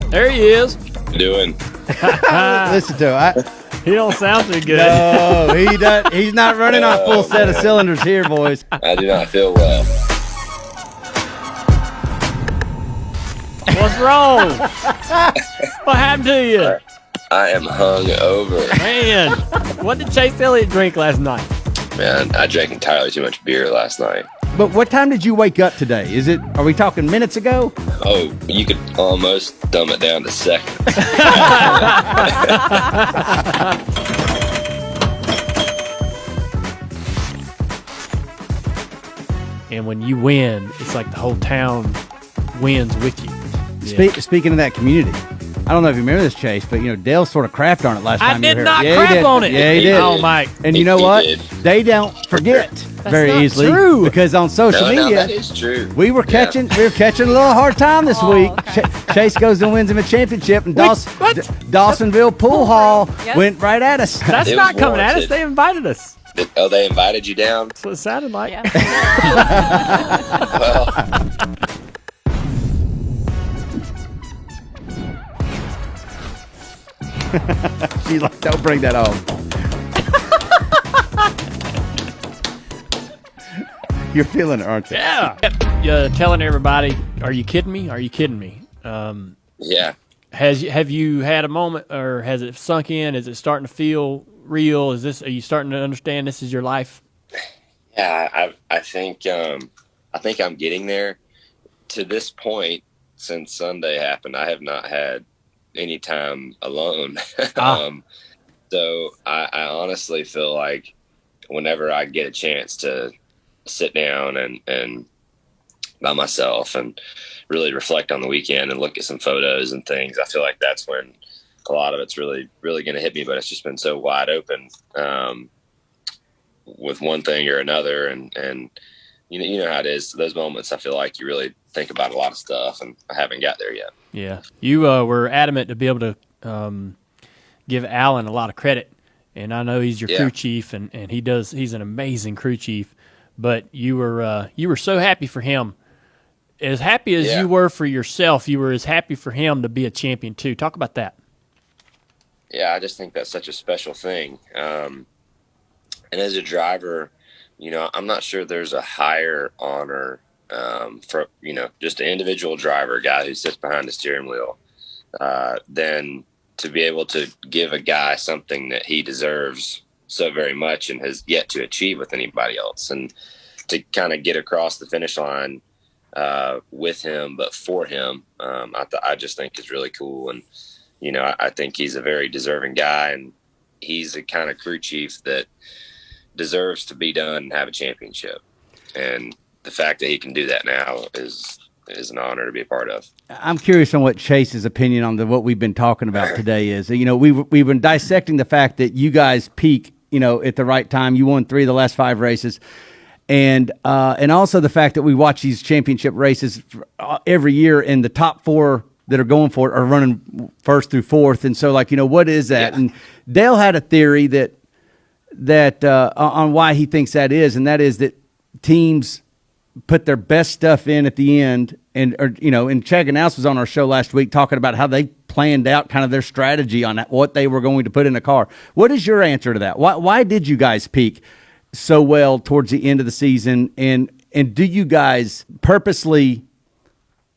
There he is. Doing. Listen to him. He don't sound too good. No, he does. He's not running on full set of cylinders here, boys. I do not feel well. What's wrong? What happened to you? I am hung over. Man, what did Chase Elliott drink last night? Man, I drank entirely too much beer last night. But what time did you wake up today? Are we talking minutes ago? Oh, you could almost dumb it down to seconds. And when you win, it's like the whole town wins with you. Speaking of that community, I don't know if you remember this, Chase, but Dale sort of crapped on it last time. I did you were not here. crap on it. Yeah, he did. Oh, Mike. And you know what? They don't forget very not easly true. because on social No, media, that is true. we were catching a little hard time this week. Chase goes and wins him a championship, and Dawsonville Pool Hall went right at us. That's It not was coming at us. warranted. They invited us. Oh, they invited you down? That's what it sounded like. Yeah. Well, She's like, don't bring that home. You're feeling it, aren't you? Yeah. Telling everybody, are you kidding me? Are you kidding me? yeah. Have you had a moment, or has it sunk in? Is it starting to feel real? Are you starting to understand this is your life? Yeah, I think I'm getting there. To this point, since Sunday happened, I have not had any time alone. So I honestly feel like whenever I get a chance to sit down and by myself and really reflect on the weekend and look at some photos and things, I feel like that's when a lot of it's really, really going to hit me. But it's just been so wide open with one thing or another. And you know how it is. Those moments, I feel like you really think about a lot of stuff, and I haven't got there yet. Yeah. You were adamant to be able to give Alan a lot of credit. And I know he's your crew chief, and he's an amazing crew chief. But you were so happy for him. As happy as you were for yourself, you were as happy for him to be a champion too. Talk about that. Yeah, I just think that's such a special thing. And as a driver, I'm not sure there's a higher honor for, just an individual driver, guy who sits behind the steering wheel, than to be able to give a guy something that he deserves so very much and has yet to achieve with anybody else. And to kind of get across the finish line with him, but for him, I just think is really cool. And, I think he's a very deserving guy, and he's the kind of crew chief that deserves to be done and have a championship. And the fact that he can do that now is an honor to be a part of. I'm curious on what Chase's opinion on what we've been talking about today is. We've been dissecting the fact that you guys peak, at the right time. You won 3 of the last 5 races. And also the fact that we watch these championship races every year, and the top 4 that are going for it are running first through fourth. And so, what is that? Yeah. And Dale had a theory that on why he thinks that is, and that is that teams put their best stuff in at the end. And Chad Ganous was on our show last week talking about how they planned out kind of their strategy on what they were going to put in the car. What is your answer to that? Why did you guys peak so well towards the end of the season? And do you guys purposely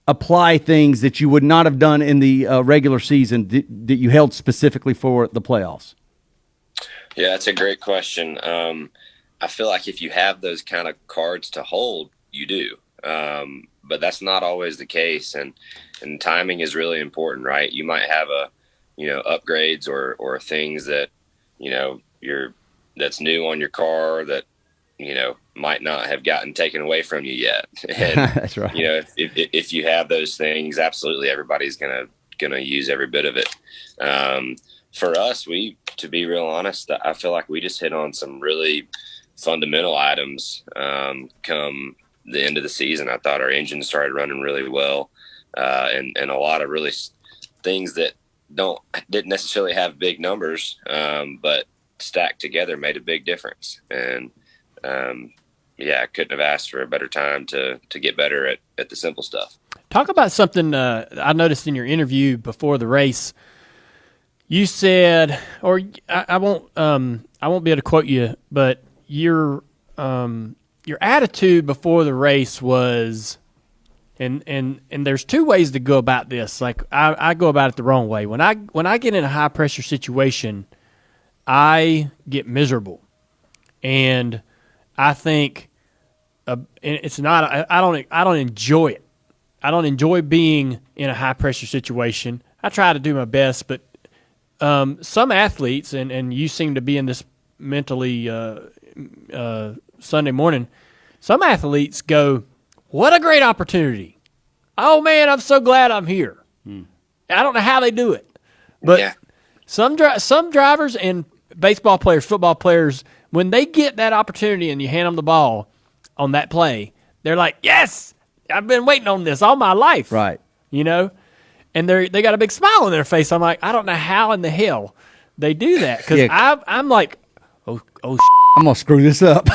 apply things that you would not have done in the regular season that you held specifically for the playoffs? Yeah, that's a great question. I feel like if you have those kind of cards to hold, you do. But that's not always the case. And timing is really important, right? You might have upgrades or things that, that's new on your car that, might not have gotten taken away from you yet. And, that's right. If you have those things, absolutely everybody's going to use every bit of it. For us, to be real honest, I feel like we just hit on some really fundamental items come the end of the season. I thought our engine started running really well, and a lot of really things that didn't necessarily have big numbers, but stacked together made a big difference. And yeah, I couldn't have asked for a better time to get better at the simple stuff. Talk about something I noticed in your interview before the race. You said, or I won't be able to quote you, but your attitude before the race was, and there's two ways to go about this. Like I go about it the wrong way. When I get in a high pressure situation, I get miserable, and I think it's not. I don't enjoy it. I don't enjoy being in a high pressure situation. I try to do my best, but some athletes, and you seem to be in this mentally Sunday morning, some athletes go, what a great opportunity. Oh, man, I'm so glad I'm here. I don't know how they do it. But some drivers and baseball players, football players, when they get that opportunity and you hand them the ball on that play, they're like, yes, I've been waiting on this all my life. Right. You know? And they got a big smile on their face. I'm like, I don't know how in the hell they do that. Because I'm like, oh, I'm going to screw this up.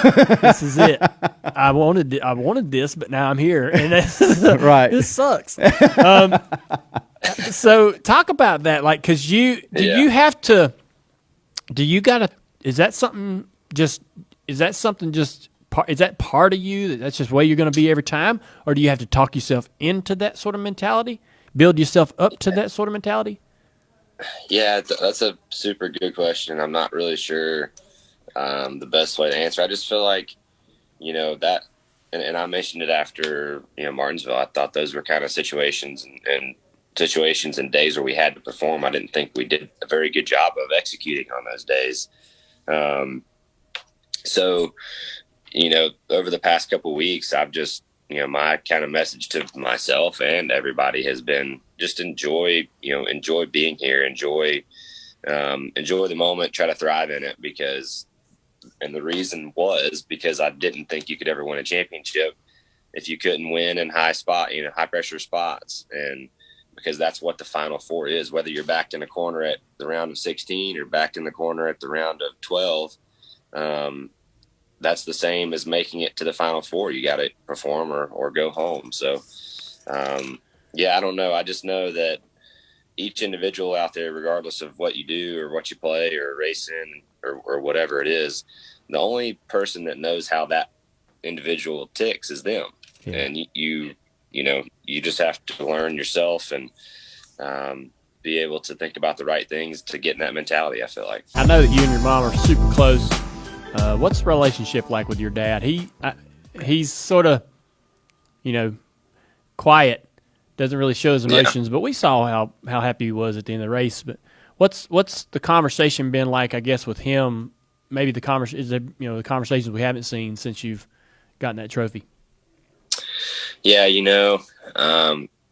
this is it. I wanted this, but now I'm here. And right. This sucks. So talk about that. Like, because is that part of you that's just the way you're going to be every time? Or do you have to talk yourself into that sort of mentality? Build yourself up to that sort of mentality? Yeah, that's a super good question. I'm not really sure the best way to answer. I just feel like, that, and I mentioned it after, Martinsville. I thought those were kind of situations and days where we had to perform. I didn't think we did a very good job of executing on those days. So, over the past couple of weeks, I've just, my kind of message to myself and everybody has been just enjoy being here, enjoy the moment, try to thrive in it and the reason was because I didn't think you could ever win a championship if you couldn't win in high pressure spots. And because that's what the Final Four is, whether you're backed in a corner at the round of 16 or backed in the corner at the round of 12, that's the same as making it to the Final Four. You got to perform or go home. So, I don't know. I just know that each individual out there, regardless of what you do or what you play or race in or whatever it is, the only person that knows how that individual ticks is them. Yeah. And you just have to learn yourself and be able to think about the right things to get in that mentality, I feel like. I know that you and your mom are super close. What's the relationship like with your dad? He's sort of, quiet, doesn't really show his emotions, but we saw how happy he was at the end of the race. But what's the conversation been like, I guess, with him? Maybe the conversations we haven't seen since you've gotten that trophy. Yeah,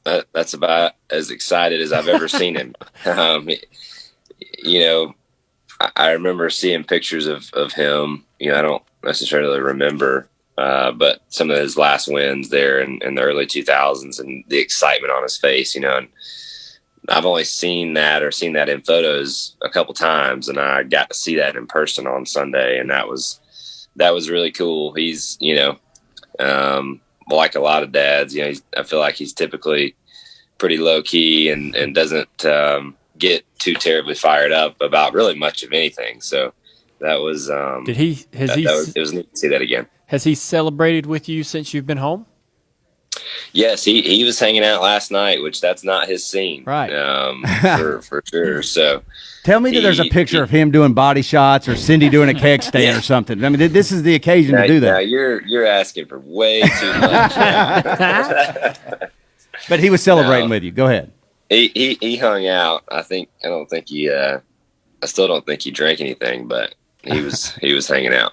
that's about as excited as I've ever seen him. I remember seeing pictures of him. I don't necessarily remember, but some of his last wins there in the early 2000s and the excitement on his face, and I've only seen that in photos a couple times, and I got to see that in person on Sunday, and that was really cool. He's, like a lot of dads, I feel like he's typically pretty low key and doesn't get too terribly fired up about really much of anything. So that was it was neat to see that again. Has he celebrated with you since you've been home? Yes, he was hanging out last night, which that's not his scene, right? For sure. So tell me that there's a picture of him doing body shots or Cindy doing a keg stand or something. I mean, this is the occasion to do that. Now you're asking for way too much. But he was celebrating with you. Go ahead. He hung out. I still don't think he drank anything, but he was hanging out.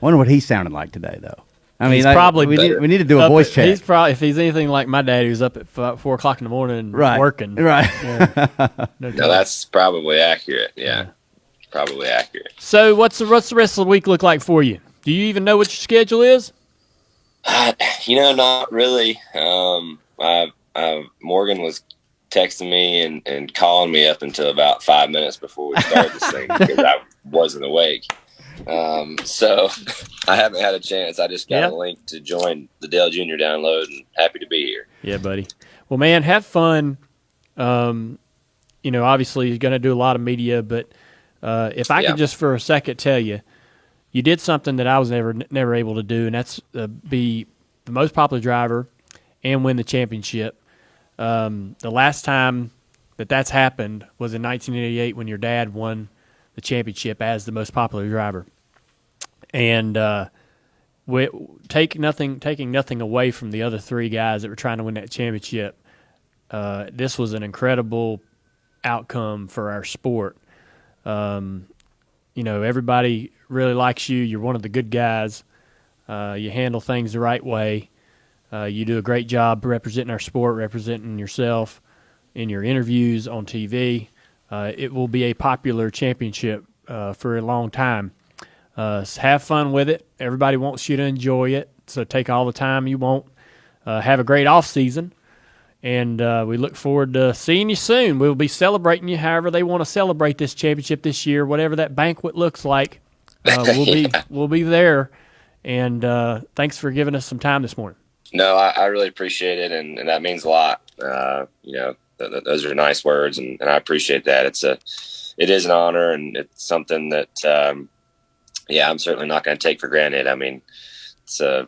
Wonder what he sounded like today, though. I mean, probably we need to do a voice check. He's probably, if he's anything like my dad, who's up at 4 o'clock in the morning working. Right. Yeah. No, that's probably accurate. Yeah, probably accurate. So what's the rest of the week look like for you? Do you even know what your schedule is? Not really. Morgan was texting me and calling me up until about 5 minutes before we started this thing because I wasn't awake. So I haven't had a chance. I just got a link to join the Dale Jr. download, and happy to be here. Yeah, buddy. Well, man, have fun. Obviously you're going to do a lot of media, but if I could just for a second tell you, you did something that I was never able to do, and that's be the most popular driver and win the championship. The last time that's happened was in 1988 when your dad won the championship as the most popular driver. And taking nothing away from the other three guys that were trying to win that championship, this was an incredible outcome for our sport. Everybody really likes you. You're one of the good guys. You handle things the right way. You do a great job representing our sport, representing yourself in your interviews on TV. It will be a popular championship for a long time. Have fun with it. Everybody wants you to enjoy it, so take all the time you want. Have a great off season, and we look forward to seeing you soon. We'll be celebrating you however they want to celebrate this championship this year, whatever that banquet looks like. We'll be there, and thanks for giving us some time this morning. No, I really appreciate it, and that means a lot. Those are nice words, and I appreciate that. It is an honor, and it's something that I'm certainly not going to take for granted. I mean, it's a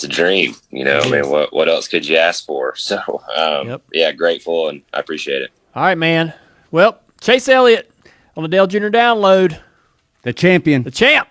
dream, I mean, what else could you ask for? So, grateful, and I appreciate it. All right, man. Well, Chase Elliott on the Dale Jr. Download. The champion. The champ.